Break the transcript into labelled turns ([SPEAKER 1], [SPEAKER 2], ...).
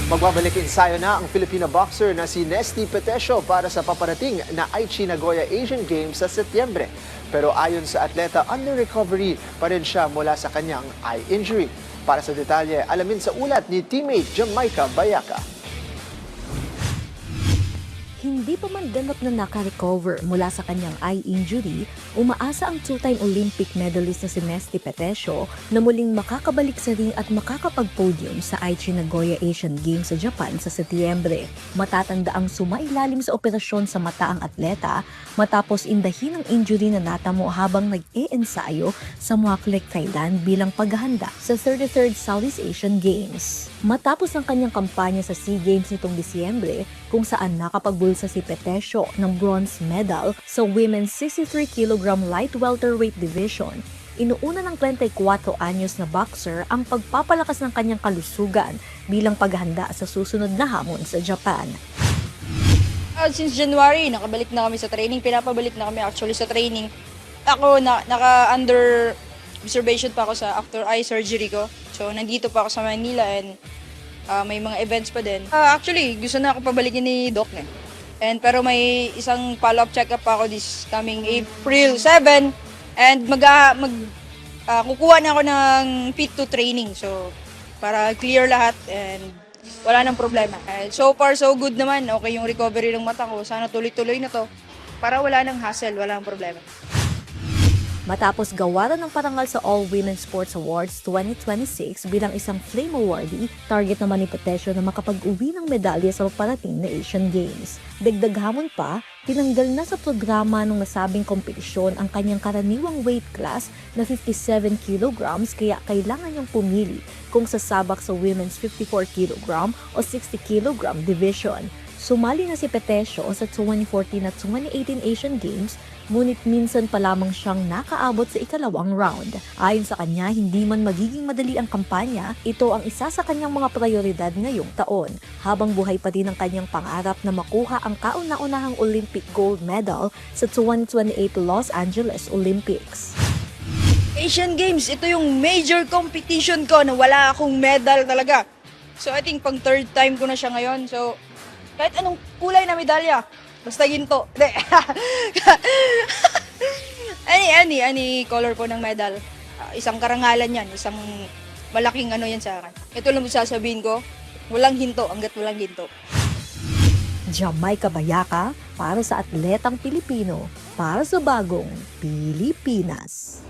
[SPEAKER 1] Magbabalik ensayo na ang Filipino boxer na si Nesty Petesio para sa paparating na Aichi Nagoya Asian Games sa Setyembre. Pero ayon sa atleta, under recovery pa rin siya mula sa kanyang eye injury. Para sa detalye, alamin sa ulat ni teammate Jamaica Bayaka.
[SPEAKER 2] Hindi pa man ganap na naka-recover mula sa kanyang eye injury, umaasa ang two-time Olympic medalist na si Nesty Petesio na muling makakabalik sa ring at makakapag-podium sa Aichi Nagoya Asian Games sa Japan sa Setyembre. Matatanda ang sumailalim sa operasyon sa mata ang atleta matapos indahin ang injury na natamo habang nag-e-ensayo sa Muaklek, Thailand bilang paghahanda sa 33rd Southeast Asian Games. Matapos ang kanyang kampanya sa SEA Games nitong Disyembre, kung saan nakapagbulsa si Petesio ng bronze medal sa women's 63 kg light welterweight division, inuuna ng 24 anyos na boxer ang pagpapalakas ng kanyang kalusugan bilang paghahanda sa susunod na hamon sa Japan.
[SPEAKER 3] Since January, nakabalik na kami sa training. Pinapabalik na kami actually sa training. Ako, naka-under observation pa ako sa after eye surgery ko. So, nandito pa ako sa Manila and may mga events pa din. Actually, gusto na ako pabalikin ni Doc eh. Pero may isang follow-up check-up pa ako this coming April 7. And kukuha na ako ng fit to training. So, para clear lahat and wala nang problema. So far, so good naman. Okay yung recovery ng mata ko. Sana tuloy-tuloy na to. Para wala nang hassle, wala nang problema.
[SPEAKER 2] Matapos gawaran ng parangal sa All Women's Sports Awards 2026 bilang isang Flame Awardee, target naman ni Petesio na makapag-uwi ng medalya sa paparating na Asian Games. Dagdag hamon pa, tinanggal na sa programa ng nasabing kompetisyon ang kanyang karaniwang weight class na 57 kilograms kaya kailangan niyang pumili kung sasabak sa women's 54 kilogram o 60 kilogram division. Sumali na si Petesio sa 2014 at 2018 Asian Games, ngunit minsan pa lamang siyang nakaabot sa ikalawang round. Ayon sa kanya, hindi man magiging madali ang kampanya, ito ang isa sa kanyang mga prioridad ngayong taon, habang buhay pa din ang kanyang pangarap na makuha ang kauna-unahang Olympic gold medal sa 2028 Los Angeles Olympics.
[SPEAKER 3] Asian Games, ito yung major competition ko na wala akong medal talaga. So I think pang third time ko na siya ngayon. So kahit anong kulay na medalya, basta ginto. Any color po ng medal. Isang karangalan yan, isang malaking ano yan sa akin. Ito lang sasabihin ko, walang hinto hanggat walang ginto.
[SPEAKER 2] Jamaica Bayaka para sa atletang Pilipino, para sa bagong Pilipinas.